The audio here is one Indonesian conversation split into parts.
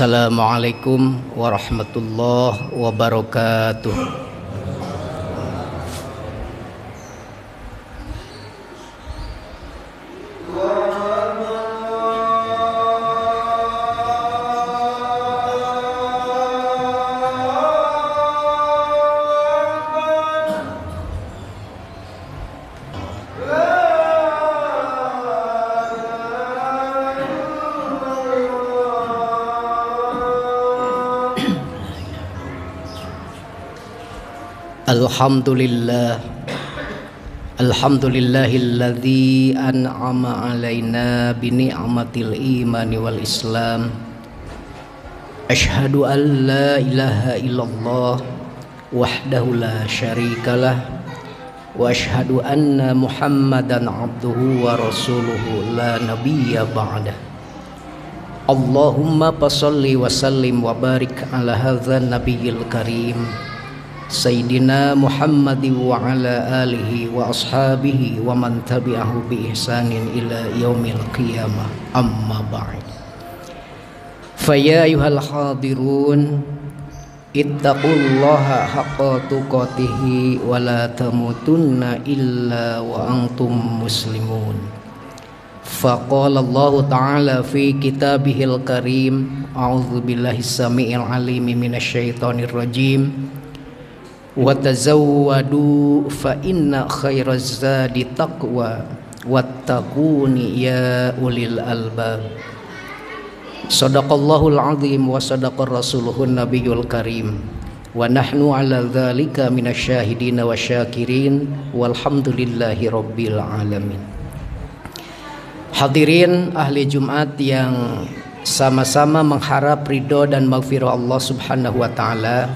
Assalamualaikum warahmatullahi wabarakatuh. Alhamdulillahilladzi an'ama alaina bi ni'matil imani wal islam. Asyhadu an la ilaha illallah wahdahu la syarikalah wa asyhadu anna Muhammadan abduhu wa rasuluhu la nabiyya ba'dah. Allahumma passalli wa sallim wa barik ala hadzal nabiyil karim Sayyidina Muhammadi wa ala alihi wa ashabihi wa man tabi'ahu bi ihsanin ila yaumil qiyamah, amma ba'd. Faya ayuhal hadirun, ittaqullaha haqqa tuqatihi wa la tamutunna illa wa antum muslimun. Faqala Allah ta'ala fi kitabihil karim, a'udzu billahi samii'il alim minasyaitonir rajim. Wa tazawwadu fa inna khairaz zadi taqwa wattaquni ya ulil albab. Shadaqallahul azim wa sadaqar rasuluhun nabiyul karim wa nahnu ala dzalika minasyahidina wasyakirin walhamdulillahi rabbil alamin. Hadirin ahli Jumat yang sama-sama mengharap ridho dan maghfirah Allah Subhanahu wa taala,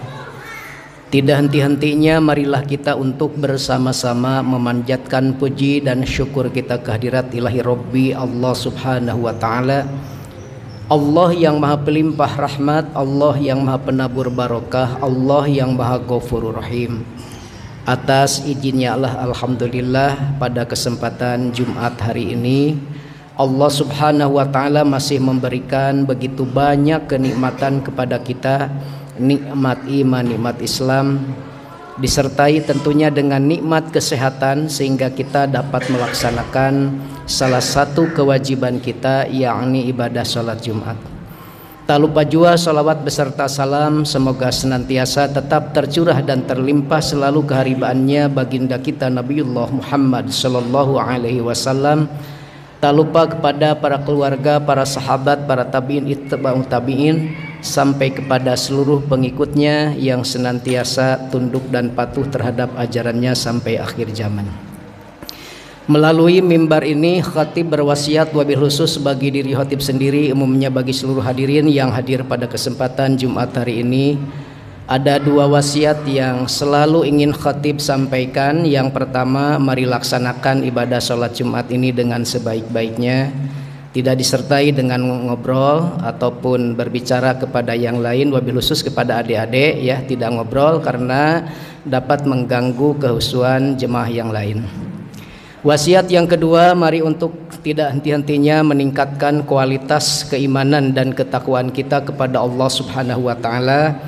tidak henti-hentinya marilah kita untuk bersama-sama memanjatkan puji dan syukur kita kehadirat ilahi Rabbi Allah Subhanahu wa ta'ala, Allah yang maha pelimpah rahmat, Allah yang maha penabur barokah, Allah yang maha ghafurur rahim. Atas izinnya Allah, alhamdulillah, pada kesempatan Jumat hari ini Allah Subhanahu wa ta'ala masih memberikan begitu banyak kenikmatan kepada kita, nikmat iman, nikmat Islam, disertai tentunya dengan nikmat kesehatan, sehingga kita dapat melaksanakan salah satu kewajiban kita, yakni ibadah sholat Jumat. Tak lupa juga salawat beserta salam semoga senantiasa tetap tercurah dan terlimpah selalu keharibaannya baginda kita Nabiullah Muhammad sallallahu alaihi wasallam. Tak lupa kepada para keluarga, para sahabat, para tabi'in, itba'u tabi'in, sampai kepada seluruh pengikutnya yang senantiasa tunduk dan patuh terhadap ajarannya sampai akhir zaman. Melalui mimbar ini khatib berwasiat wabil khusus bagi diri khatib sendiri, umumnya bagi seluruh hadirin yang hadir pada kesempatan Jumat hari ini. Ada dua wasiat yang selalu ingin khatib sampaikan. Yang pertama, mari laksanakan ibadah sholat Jumat ini dengan sebaik-baiknya, tidak disertai dengan ngobrol ataupun berbicara kepada yang lain, wabil khusus kepada adik-adik ya, tidak ngobrol karena dapat mengganggu kehusuan jemaah yang lain. Wasiat yang kedua, mari untuk tidak henti-hentinya meningkatkan kualitas keimanan dan ketakwaan kita kepada Allah Subhanahu wa taala.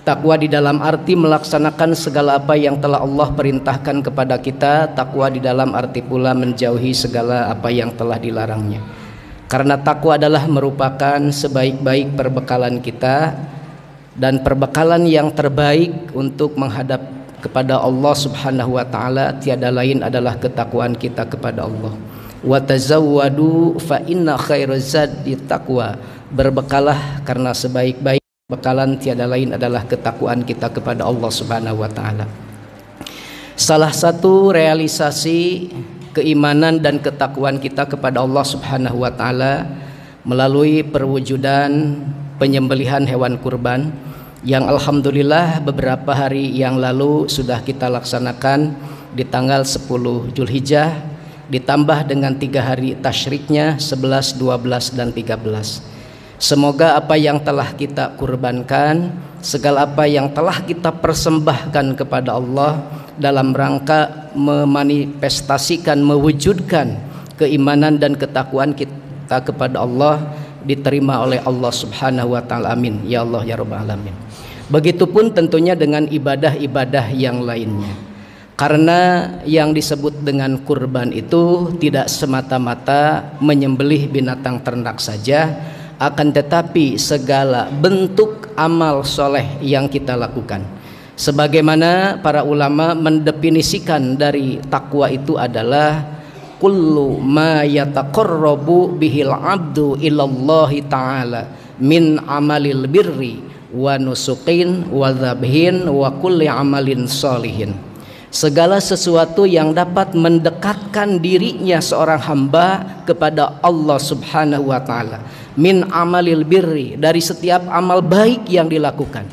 Takwa di dalam arti melaksanakan segala apa yang telah Allah perintahkan kepada kita. Takwa di dalam arti pula menjauhi segala apa yang telah dilarangnya. Karena takwa adalah merupakan sebaik-baik perbekalan kita dan perbekalan yang terbaik untuk menghadap kepada Allah Subhanahu wa taala tiada lain adalah ketakwaan kita kepada Allah. Wa tazawwadu fa inna khairaz zadi taqwa. Berbekalah karena sebaik-baik bekalan tiada lain adalah ketakwaan kita kepada Allah Subhanahu wa taala. Salah satu realisasi keimanan dan ketakwaan kita kepada Allah Subhanahu wa taala melalui perwujudan penyembelihan hewan kurban yang alhamdulillah beberapa hari yang lalu sudah kita laksanakan di tanggal 10 Zulhijjah, ditambah dengan 3 hari tasyriknya 11, 12 dan 13. Semoga apa yang telah kita kurbankan, segala apa yang telah kita persembahkan kepada Allah dalam rangka memanifestasikan, mewujudkan keimanan dan ketakwaan kita kepada Allah, diterima oleh Allah Subhanahu wa taala. Amin ya Allah ya rabbal alamin. Begitupun tentunya dengan ibadah-ibadah yang lainnya. Karena yang disebut dengan kurban itu tidak semata-mata menyembelih binatang ternak saja, akan tetapi segala bentuk amal soleh yang kita lakukan. Sebagaimana para ulama mendefinisikan dari takwa itu adalah kullu ma yataqarrabu bihil abdu ilallahi ta'ala min amalil birri wa nusuqin wa dzabhin wa kulli amalin sholihin. Segala sesuatu yang dapat mendekatkan dirinya seorang hamba kepada Allah Subhanahu wa taala, min amalil birri, dari setiap amal baik yang dilakukan.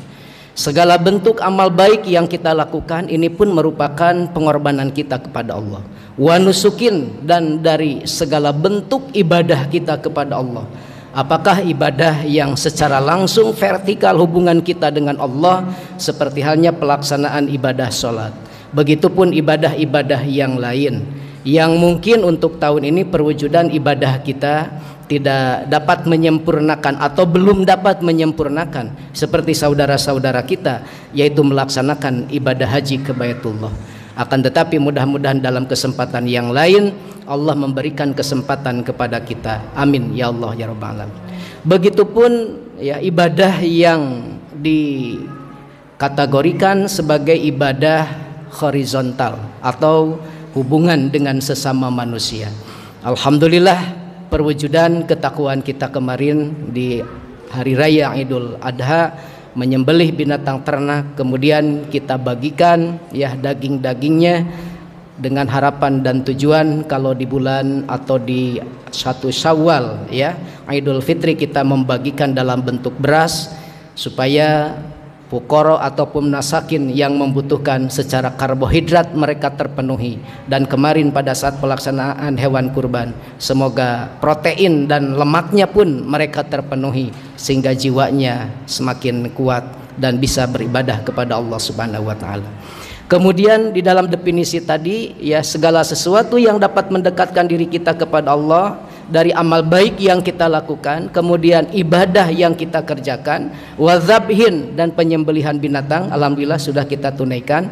Segala bentuk amal baik yang kita lakukan ini pun merupakan pengorbanan kita kepada Allah. Wa nusukin, dan dari segala bentuk ibadah kita kepada Allah. Apakah ibadah yang secara langsung vertikal hubungan kita dengan Allah, seperti halnya pelaksanaan ibadah sholat. Begitupun ibadah-ibadah yang lain yang mungkin untuk tahun ini perwujudan ibadah kita tidak dapat menyempurnakan atau belum dapat menyempurnakan seperti saudara-saudara kita, yaitu melaksanakan ibadah haji ke Baitullah. Akan tetapi mudah-mudahan dalam kesempatan yang lain Allah memberikan kesempatan kepada kita. Amin ya Allah ya rabbal alamin. Begitupun ya ibadah yang dikategorikan sebagai ibadah horizontal atau hubungan dengan sesama manusia. Alhamdulillah perwujudan ketakwaan kita kemarin di hari raya Idul Adha, menyembelih binatang ternak, kemudian kita bagikan ya daging-dagingnya dengan harapan dan tujuan kalau di bulan atau di 1 Syawal ya Idul Fitri kita membagikan dalam bentuk beras supaya fukara ataupun masakin yang membutuhkan secara karbohidrat mereka terpenuhi. Dan kemarin pada saat pelaksanaan hewan kurban, semoga protein dan lemaknya pun mereka terpenuhi sehingga jiwanya semakin kuat dan bisa beribadah kepada Allah Subhanahu wa taala. Kemudian di dalam definisi tadi ya segala sesuatu yang dapat mendekatkan diri kita kepada Allah dari amal baik yang kita lakukan, kemudian ibadah yang kita kerjakan, wadzabhin, dan penyembelihan binatang, alhamdulillah sudah kita tunaikan.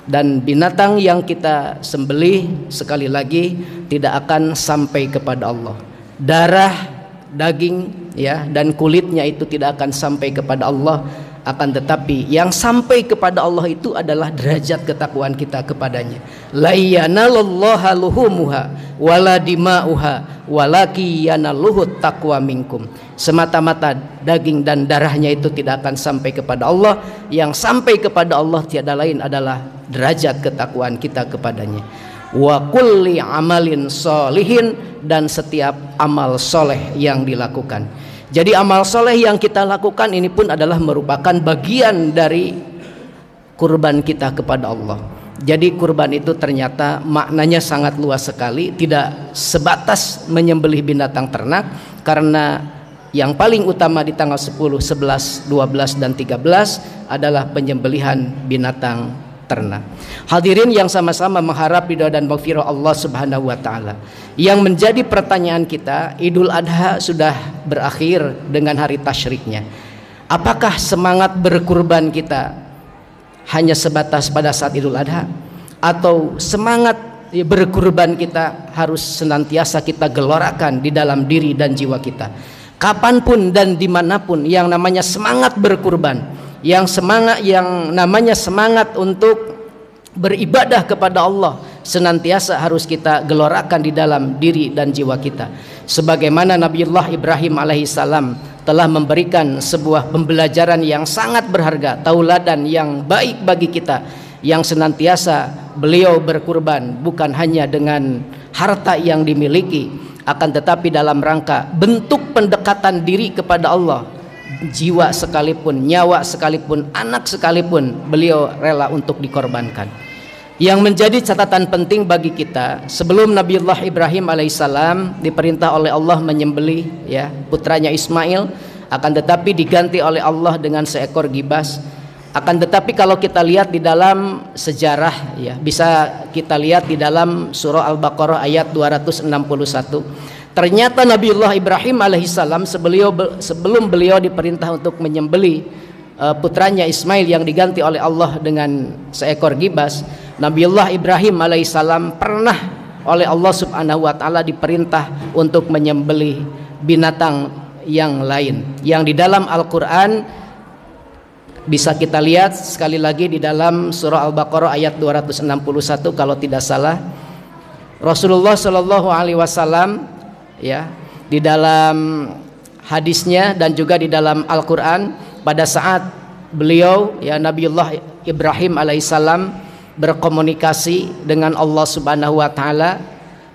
Dan binatang yang kita sembelih sekali lagi tidak akan sampai kepada Allah. Darah, daging ya dan kulitnya itu tidak akan sampai kepada Allah, akan tetapi yang sampai kepada Allah itu adalah derajat ketakwaan kita kepadanya. La yanalallaha luhumuha wala dima'uha walaki yanaluhut taqwa minkum. Semata-mata daging dan darahnya itu tidak akan sampai kepada Allah. Yang sampai kepada Allah tiada lain adalah derajat ketakwaan kita kepadanya. Wa kulli amalin sholihin, dan setiap amal soleh yang dilakukan. Jadi amal soleh yang kita lakukan ini pun adalah merupakan bagian dari kurban kita kepada Allah. Jadi kurban itu ternyata maknanya sangat luas sekali, tidak sebatas menyembelih binatang ternak, karena yang paling utama di tanggal 10, 11, 12, dan 13 adalah penyembelihan binatang ternak. Hadirin yang sama-sama mengharap ridha dan maghfirah Allah Subhanahu wa taala. Yang menjadi pertanyaan kita, Idul Adha sudah berakhir dengan hari tasyriknya. Apakah semangat berkurban kita hanya sebatas pada saat Idul Adha, atau semangat berkurban kita harus senantiasa kita gelorakan di dalam diri dan jiwa kita? Kapanpun dan dimanapun yang namanya semangat berkurban, yang namanya semangat untuk beribadah kepada Allah senantiasa harus kita gelorakan di dalam diri dan jiwa kita. Sebagaimana Nabiullah Ibrahim alaihissalam telah memberikan sebuah pembelajaran yang sangat berharga, tauladan yang baik bagi kita, yang senantiasa beliau berkurban bukan hanya dengan harta yang dimiliki, akan tetapi dalam rangka bentuk pendekatan diri kepada Allah. Jiwa sekalipun, nyawa sekalipun, anak sekalipun beliau rela untuk dikorbankan. Yang menjadi catatan penting bagi kita, sebelum Nabiullah Ibrahim alaihissalam diperintah oleh Allah menyembelih ya putranya Ismail, akan tetapi diganti oleh Allah dengan seekor gibas. Akan tetapi kalau kita lihat di dalam sejarah ya, bisa kita lihat di dalam surah Al-Baqarah ayat 261, Ternyata Nabiullah Ibrahim alaihissalam sebelum beliau diperintah untuk menyembelih putranya Ismail yang diganti oleh Allah dengan seekor gibas, Nabiullah Ibrahim alaihissalam pernah oleh Allah subhanahu wa ta'ala diperintah untuk menyembelih binatang yang lain, yang di dalam Al-Quran bisa kita lihat sekali lagi di dalam surah Al-Baqarah ayat 261 kalau tidak salah. Rasulullah Shallallahu Alaihi Wasallam ya di dalam hadisnya dan juga di dalam Al-Quran pada saat beliau ya Nabiullah Ibrahim alaihissalam berkomunikasi dengan Allah subhanahu wa ta'ala,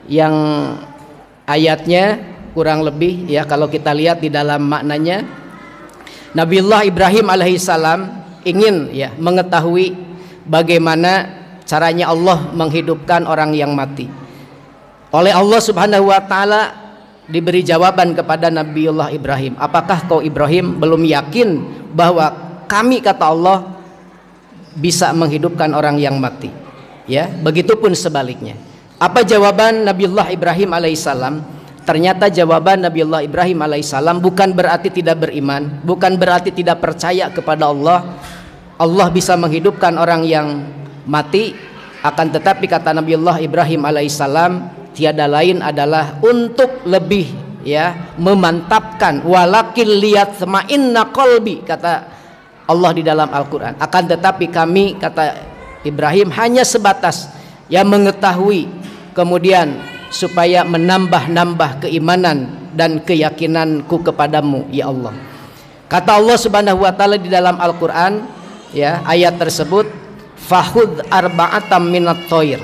yang ayatnya kurang lebih ya kalau kita lihat di dalam maknanya, Nabiullah Ibrahim alaihissalam ingin ya mengetahui bagaimana caranya Allah menghidupkan orang yang mati. Oleh Allah subhanahu wa ta'ala diberi jawaban kepada Nabiullah Ibrahim, apakah kau Ibrahim belum yakin bahwa kami, kata Allah, bisa menghidupkan orang yang mati? Ya, begitupun sebaliknya. Apa jawaban Nabiullah Ibrahim alaihissalam? Ternyata jawaban Nabiullah Ibrahim alaihissalam bukan berarti tidak beriman, bukan berarti tidak percaya kepada Allah. Allah bisa menghidupkan orang yang mati, akan tetapi kata Nabiullah Ibrahim alaihissalam, tiada lain adalah untuk lebih ya memantapkan, walakin liyatma'inna qalbi, kata Allah di dalam Al-Quran. Akan tetapi kami, kata Ibrahim, hanya sebatas yang mengetahui, kemudian supaya menambah-nambah keimanan dan keyakinanku kepadamu ya Allah. Kata Allah subhanahu wa ta'ala di dalam Al-Quran ya ayat tersebut, fahud arba'atam minat toir,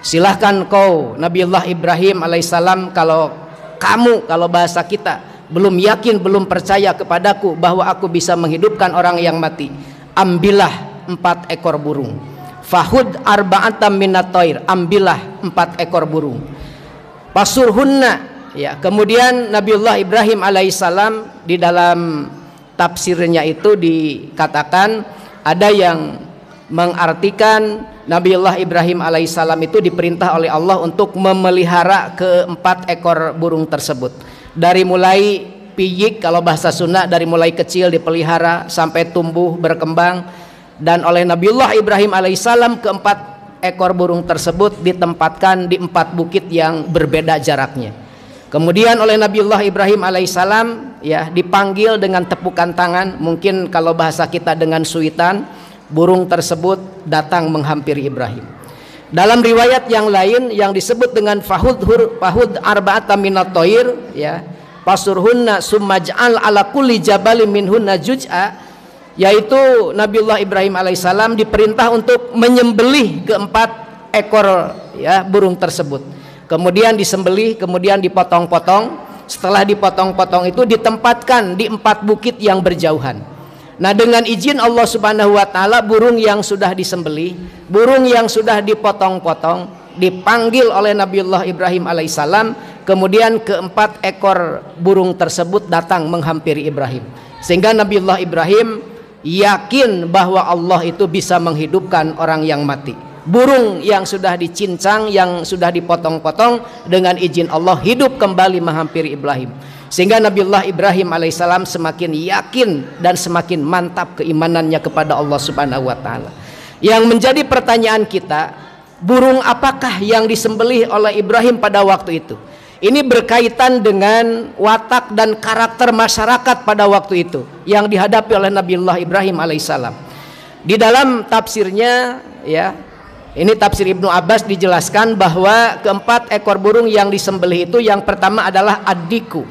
silahkan kau Nabiullah Ibrahim alaihissalam, kalau bahasa kita belum yakin, belum percaya kepadaku bahwa aku bisa menghidupkan orang yang mati, ambillah 4 ekor burung. Fahud arba'atam minat toir, ambillah 4 ekor burung. Pasurhunna ya. Kemudian Nabiullah Ibrahim alaihissalam di dalam tafsirnya itu dikatakan, ada yang mengartikan Nabiullah Ibrahim alaihissalam itu diperintah oleh Allah untuk memelihara ke-4 ekor burung tersebut. Dari mulai piyik kalau bahasa Sunda, dari mulai kecil dipelihara sampai tumbuh berkembang, dan oleh Nabiullah Ibrahim alaihissalam ke-4 ekor burung tersebut ditempatkan di 4 bukit yang berbeda jaraknya. Kemudian oleh Nabiullah Ibrahim alaihissalam ya dipanggil dengan tepukan tangan, mungkin kalau bahasa kita dengan suitan, burung tersebut datang menghampiri Ibrahim. Dalam riwayat yang lain yang disebut dengan fahud arba'ata minat toir ya, pasurhunna summaj'al ala kulli jabalin minhunna juz'a, yaitu Nabiullah Ibrahim alaihissalam diperintah untuk menyembelih ke-4 ekor ya burung tersebut. Kemudian disembelih, kemudian dipotong-potong. Setelah dipotong-potong itu ditempatkan di 4 bukit yang berjauhan. Nah, dengan izin Allah subhanahu wa ta'ala, burung yang sudah disembelih, burung yang sudah dipotong-potong, dipanggil oleh Nabiullah Ibrahim alaihissalam, kemudian ke-4 ekor burung tersebut datang menghampiri Ibrahim, sehingga Nabiullah Ibrahim yakin bahwa Allah itu bisa menghidupkan orang yang mati. Burung yang sudah dicincang, yang sudah dipotong-potong, dengan izin Allah hidup kembali menghampiri Ibrahim, sehingga Nabiullah Ibrahim alaihissalam semakin yakin dan semakin mantap keimanannya kepada Allah subhanahu wa ta'ala. Yang menjadi pertanyaan kita, burung apakah yang disembelih oleh Ibrahim pada waktu itu? Ini berkaitan dengan watak dan karakter masyarakat pada waktu itu yang dihadapi oleh Nabiullah Ibrahim alaihissalam. Di dalam tafsirnya ya, ini tafsir Ibnu Abbas, dijelaskan bahwa ke-4 ekor burung yang disembelih itu, yang pertama adalah ad-diku,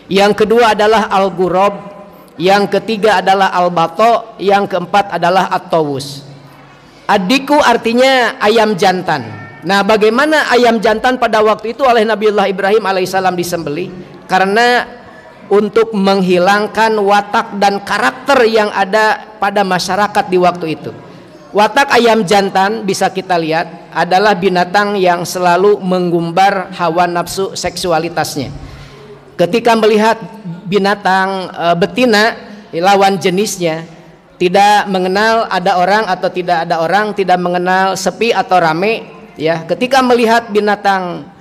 yang kedua adalah al-ghurab, yang ketiga adalah al-bato, yang keempat adalah at-tawus. Ad-diku artinya ayam jantan. Nah, bagaimana ayam jantan pada waktu itu oleh Nabiullah Ibrahim alaihissalam disembelih? Karena untuk menghilangkan watak dan karakter yang ada pada masyarakat di waktu itu. Watak ayam jantan bisa kita lihat adalah binatang yang selalu menggumbar hawa nafsu seksualitasnya. Ketika melihat binatang betina lawan jenisnya, tidak mengenal ada orang atau tidak ada orang, tidak mengenal sepi atau rame ya. Ketika melihat binatang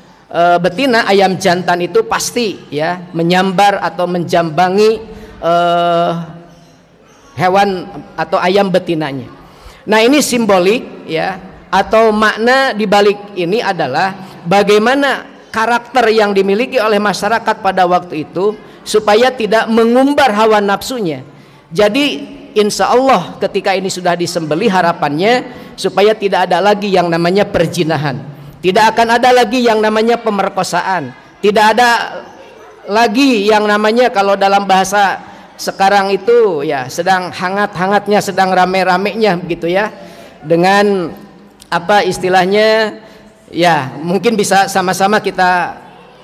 betina, ayam jantan itu pasti ya menyambar atau menjambangi hewan atau ayam betinanya. Nah, ini simbolik ya, atau makna dibalik ini adalah bagaimana karakter yang dimiliki oleh masyarakat pada waktu itu supaya tidak mengumbar hawa nafsunya. Jadi insya Allah ketika ini sudah disembelih, harapannya supaya tidak ada lagi yang namanya perjinahan, tidak akan ada lagi yang namanya pemerkosaan, tidak ada lagi yang namanya, kalau dalam bahasa sekarang itu ya sedang hangat-hangatnya, sedang rame-ramenya begitu ya, dengan apa istilahnya ya, mungkin bisa sama-sama kita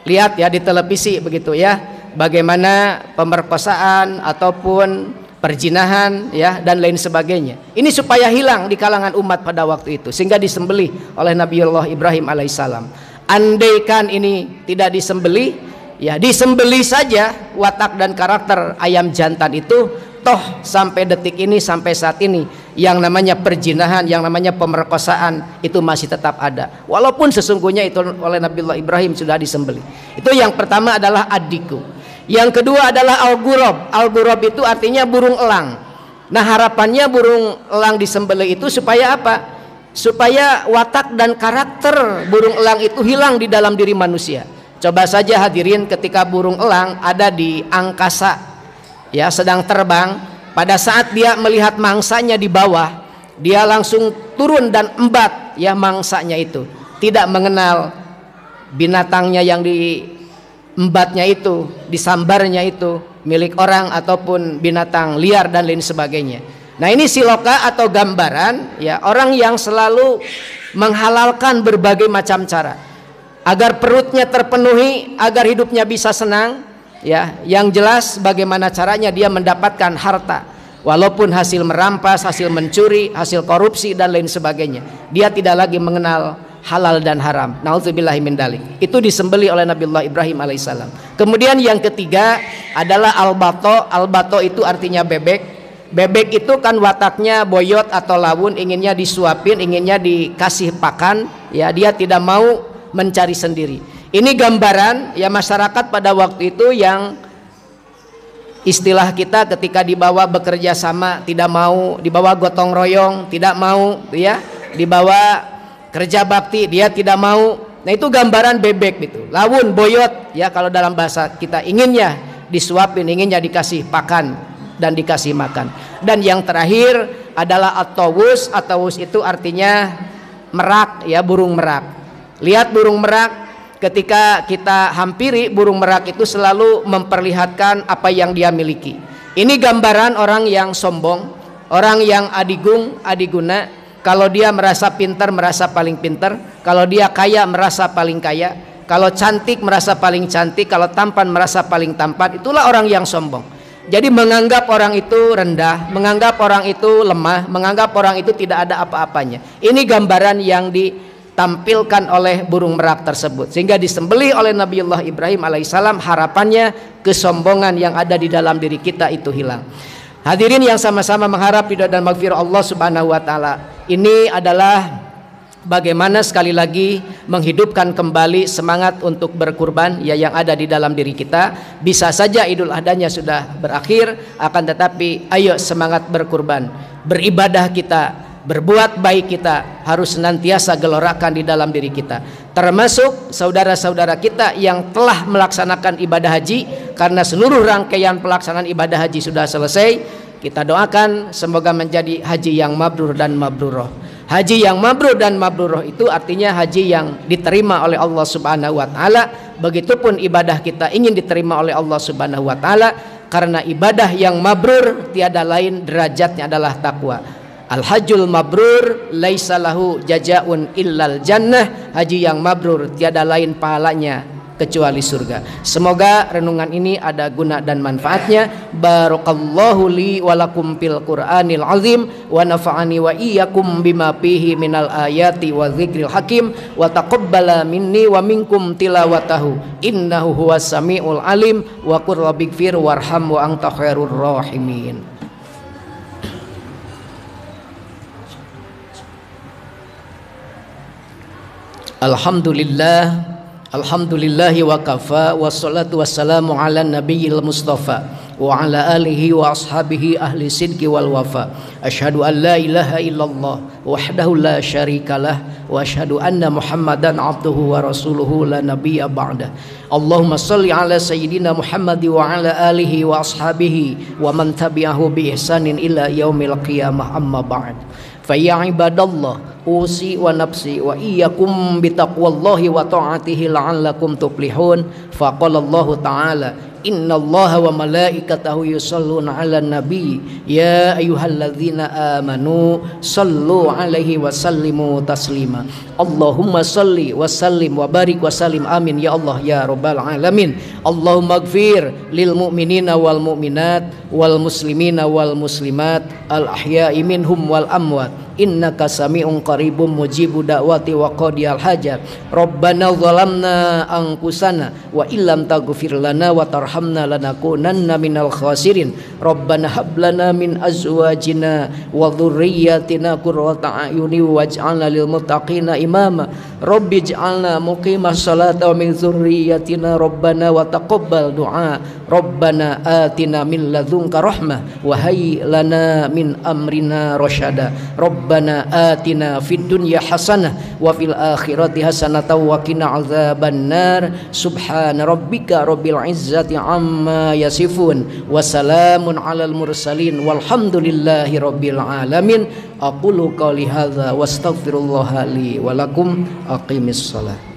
lihat ya di televisi begitu ya, bagaimana pemerkosaan ataupun perjinahan ya dan lain sebagainya. Ini supaya hilang di kalangan umat pada waktu itu, sehingga disembelih oleh Nabiullah Ibrahim alaihissalam. Andaikan ini tidak disembelih, ya disembelih saja watak dan karakter ayam jantan itu, toh sampai detik ini, sampai saat ini yang namanya perjinahan, yang namanya pemerkosaan itu masih tetap ada, walaupun sesungguhnya itu oleh Nabiullah Ibrahim sudah disembelih. Itu yang pertama adalah adiku. Yang kedua adalah al-ghurab. Al-ghurab itu artinya burung elang. Nah, harapannya burung elang disembelih itu supaya apa? Supaya watak dan karakter burung elang itu hilang di dalam diri manusia. Coba saja hadirin, ketika burung elang ada di angkasa ya, sedang terbang, pada saat dia melihat mangsanya di bawah, dia langsung turun dan embat ya mangsanya itu, tidak mengenal binatangnya yang diembatnya itu, disambarnya itu milik orang ataupun binatang liar dan lain sebagainya. Nah, ini siloka atau gambaran ya orang yang selalu menghalalkan berbagai macam cara agar perutnya terpenuhi, agar hidupnya bisa senang. Ya, yang jelas bagaimana caranya dia mendapatkan harta, walaupun hasil merampas, hasil mencuri, hasil korupsi dan lain sebagainya. Dia tidak lagi mengenal halal dan haram. Nauzubillahi min dzalik. Itu disembelih oleh Nabiullah Ibrahim alaihissalam. Kemudian yang ketiga adalah albato. Albato itu artinya bebek. Bebek itu kan wataknya boyot atau lawun, inginnya disuapin, inginnya dikasih pakan, ya dia tidak mau mencari sendiri. Ini gambaran ya masyarakat pada waktu itu yang istilah kita ketika dibawa bekerja sama tidak mau, dibawa gotong royong tidak mau ya, dibawa kerja bakti dia tidak mau. Nah, itu gambaran bebek gitu, lawun, boyot ya kalau dalam bahasa kita, inginnya disuapin, inginnya dikasih pakan dan dikasih makan. Dan yang terakhir adalah at-tawus. At-tawus itu artinya merak ya, burung merak. Lihat burung merak, ketika kita hampiri burung merak itu selalu memperlihatkan apa yang dia miliki. Ini gambaran orang yang sombong, orang yang adigung, adiguna. Kalau dia merasa pintar, merasa paling pintar. Kalau dia kaya, merasa paling kaya. Kalau cantik, merasa paling cantik. Kalau tampan, merasa paling tampan. Itulah orang yang sombong. Jadi menganggap orang itu rendah, menganggap orang itu lemah, menganggap orang itu tidak ada apa-apanya. Ini gambaran yang ditampilkan oleh burung merak tersebut, sehingga disembelih oleh Nabiullah Ibrahim alaihissalam. Harapannya kesombongan yang ada di dalam diri kita itu hilang. Hadirin yang sama-sama mengharap ridha dan maghfirah Allah subhanahu wa ta'ala, ini adalah bagaimana sekali lagi menghidupkan kembali semangat untuk berkurban ya yang ada di dalam diri kita. Bisa saja Idul Adhanya sudah berakhir, akan tetapi ayo semangat berkurban. Beribadah kita, berbuat baik kita harus senantiasa gelorakan di dalam diri kita. Termasuk saudara-saudara kita yang telah melaksanakan ibadah haji, karena seluruh rangkaian pelaksanaan ibadah haji sudah selesai. Kita doakan semoga menjadi haji yang mabrur dan mabruroh. Haji yang mabrur dan mabruroh itu artinya haji yang diterima oleh Allah subhanahu wa ta'ala. Begitupun ibadah kita ingin diterima oleh Allah subhanahu wa ta'ala, karena ibadah yang mabrur tiada lain derajatnya adalah takwa. Al-hajjul mabrur laisa lahu jazaun illal jannah. Haji yang mabrur tiada lain pahalanya kecuali surga. Semoga renungan ini ada guna dan manfaatnya. Barakallahu li wa lakum fil Qur'anil azim wa nafa'ani wa iyyakum bima fihi minal ayati wa dzikril hakim wa taqabbala minni wa minkum tilawatahu innahu huwas samiul alim wa qur rabbighfir warham wa anta khairur rahimin. Alhamdulillah Alhamdulillahi wa kafa, wassalatu wassalamu ala nabiyil mustafa wa ala alihi wa ashabihi ahli sidqi wal wafa. Asyhadu an la ilaha illallah wahdahu la syarikalah wa asyhadu anna Muhammadan abduhu wa rasuluhu la nabiyya ba'da. Allahumma shalli ala sayyidina Muhammad wa ala alihi wa ashabihi wa man tabi'ahu bi ihsanin ila yaumil qiyamah, amma ba'd. Fa ya ibadallah, usi wa nafsi wa iyyakum bitaqwallahi wa ta'atihi la'allakum tuflihun. Faqala Allah ta'ala, innallaha wa malaikatahu yusholluna 'alan nabi ya ayyuhalladzina amanu shallu 'alaihi wa sallimu taslima. Allahumma shalli wa sallim wa barik wa sallim, amin ya Allah ya rabbal alamin. Allahumma ighfir lil mu'minina wal mu'minat wal muslimina wal muslimat al ahya'i minhum wal amwat innaka sami'un qaribun mujibu da'wati wa qadiyal hajat. Rabbana zalamna anfusana wa illam taghfir lana wa tarhamna lanakunanna minal khasirin. Rabbana hab lana min azwajina wa dhurriyyatina qurrata a'yuni waj'alna lil muttaqina imama. Rabbi ij'alna muqimas salati wa min dzurriyyatina rabbana wa taqabbal du'a. Rabbana atina min ladzunka rahmah wa hayyi lana min amrina rasyada. Rabbana atina fid dunya hasanah wa fil akhirati hasanah wa qina adzabannar. Subhana rabbika rabbil izzati amma yasifun wa salamun alal mursalin walhamdulillahi rabbil alamin. Aqulu qouli hadza wastaghfirullaha li wa lakum. Aqimis shalah.